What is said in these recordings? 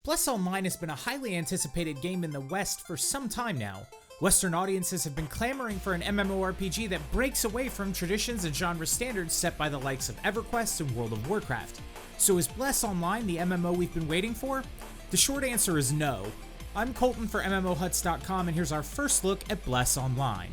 Bless Online has been a highly anticipated game in the West for some time now. Western audiences have been clamoring for an MMORPG that breaks away from traditions and genre standards set by the likes of EverQuest and World of Warcraft. So is Bless Online the MMO we've been waiting for? The short answer is no. I'm Colton for MMOHuts.com, and here's our first look at Bless Online.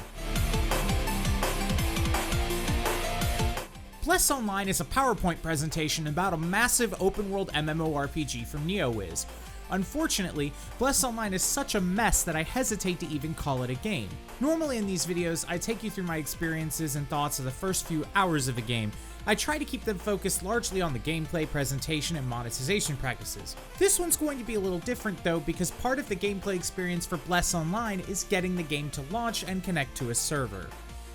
Bless Online is a PowerPoint presentation about a massive open-world MMORPG from NeoWiz. Unfortunately, Bless Online is such a mess that I hesitate to even call it a game. Normally in these videos, I take you through my experiences and thoughts of the first few hours of a game. I try to keep them focused largely on the gameplay, presentation, and monetization practices. This one's going to be a little different though, because part of the gameplay experience for Bless Online is getting the game to launch and connect to a server.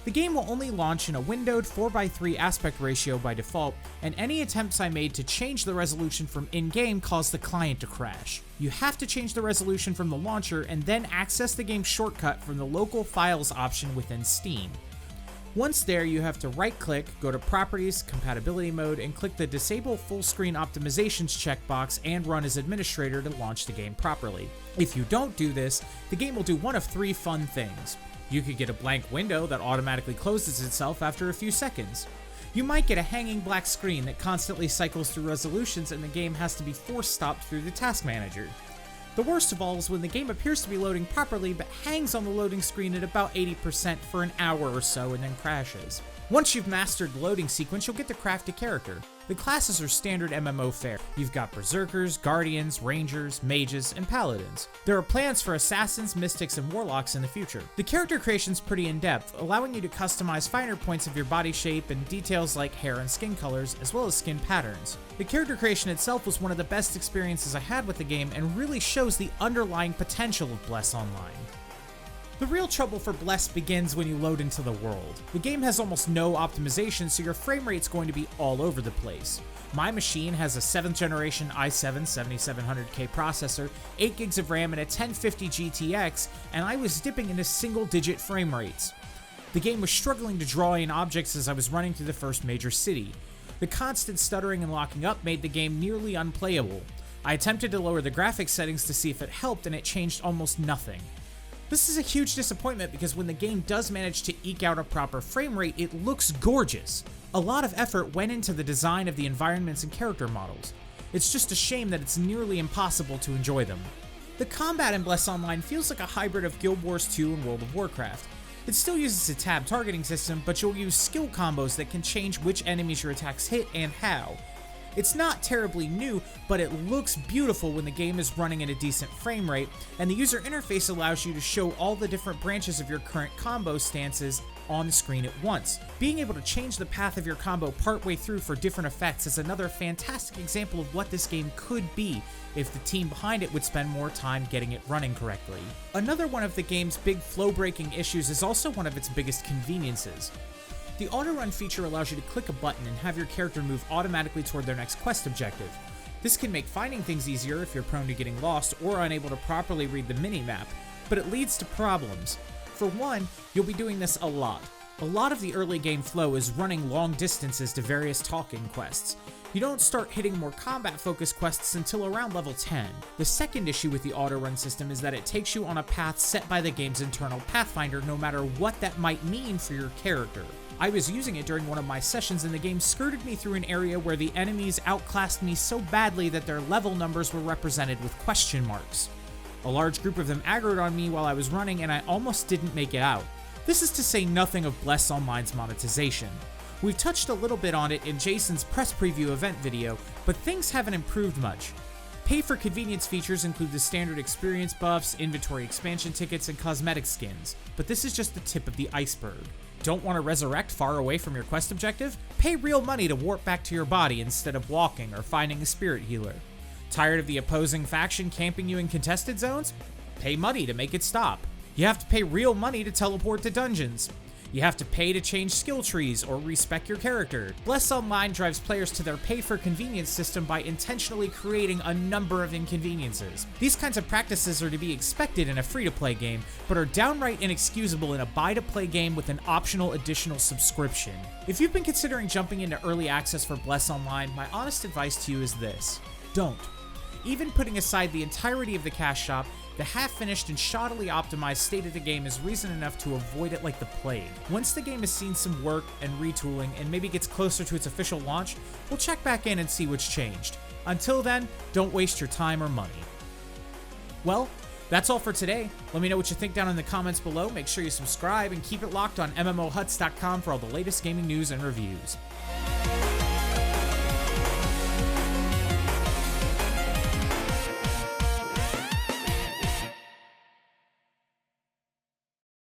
The game will only launch in a windowed 4:3 aspect ratio by default, and any attempts I made to change the resolution from in-game caused the client to crash. You have to change the resolution from the launcher and then access the game's shortcut from the local files option within Steam. Once there, you have to right-click, go to Properties, Compatibility Mode, and click the Disable Full Screen Optimizations checkbox and run as administrator to launch the game properly. If you don't do this, the game will do one of three fun things. You could get a blank window that automatically closes itself after a few seconds. You might get a hanging black screen that constantly cycles through resolutions and the game has to be force stopped through the task manager. The worst of all is when the game appears to be loading properly but hangs on the loading screen at about 80% for an hour or so and then crashes. Once you've mastered the loading sequence, you'll get to craft a character. The classes are standard MMO fare. You've got Berserkers, Guardians, Rangers, Mages, and Paladins. There are plans for Assassins, Mystics, and Warlocks in the future. The character creation's pretty in-depth, allowing you to customize finer points of your body shape and details like hair and skin colors, as well as skin patterns. The character creation itself was one of the best experiences I had with the game and really shows the underlying potential of Bless Online. The real trouble for Bless begins when you load into the world. The game has almost no optimization, so your frame rate's going to be all over the place. My machine has a 7th generation i7 7700K processor, 8 gigs of RAM, and a 1050 GTX, and I was dipping into single-digit frame rates. The game was struggling to draw in objects as I was running through the first major city. The constant stuttering and locking up made the game nearly unplayable. I attempted to lower the graphics settings to see if it helped, and it changed almost nothing. This is a huge disappointment because when the game does manage to eke out a proper frame rate, it looks gorgeous. A lot of effort went into the design of the environments and character models. It's just a shame that it's nearly impossible to enjoy them. The combat in Bless Online feels like a hybrid of Guild Wars 2 and World of Warcraft. It still uses a tab targeting system, but you'll use skill combos that can change which enemies your attacks hit and how. It's not terribly new, but it looks beautiful when the game is running at a decent frame rate, and the user interface allows you to show all the different branches of your current combo stances on the screen at once. Being able to change the path of your combo partway through for different effects is another fantastic example of what this game could be if the team behind it would spend more time getting it running correctly. Another one of the game's big flow-breaking issues is also one of its biggest conveniences. The auto-run feature allows you to click a button and have your character move automatically toward their next quest objective. This can make finding things easier if you're prone to getting lost or unable to properly read the mini-map, but it leads to problems. For one, you'll be doing this a lot. A lot of the early game flow is running long distances to various talking quests. You don't start hitting more combat-focused quests until around level 10. The second issue with the auto-run system is that it takes you on a path set by the game's internal pathfinder, no matter what that might mean for your character. I was using it during one of my sessions and the game skirted me through an area where the enemies outclassed me so badly that their level numbers were represented with question marks. A large group of them aggroed on me while I was running and I almost didn't make it out. This is to say nothing of Bless Online's monetization. We've touched a little bit on it in Jason's press preview event video, but things haven't improved much. Pay-for-convenience features include the standard experience buffs, inventory expansion tickets, and cosmetic skins, but this is just the tip of the iceberg. Don't want to resurrect far away from your quest objective? Pay real money to warp back to your body instead of walking or finding a spirit healer. Tired of the opposing faction camping you in contested zones? Pay money to make it stop. You have to pay real money to teleport to dungeons. You have to pay to change skill trees or respec your character. Bless Online drives players to their pay-for-convenience system by intentionally creating a number of inconveniences. These kinds of practices are to be expected in a free-to-play game, but are downright inexcusable in a buy-to-play game with an optional additional subscription. If you've been considering jumping into early access for Bless Online, my honest advice to you is this: don't. Even putting aside the entirety of the cash shop, the half-finished and shoddily optimized state of the game is reason enough to avoid it like the plague. Once the game has seen some work and retooling and maybe gets closer to its official launch, we'll check back in and see what's changed. Until then, don't waste your time or money. Well, that's all for today. Let me know what you think down in the comments below. Make sure you subscribe and keep it locked on MMOHuts.com for all the latest gaming news and reviews.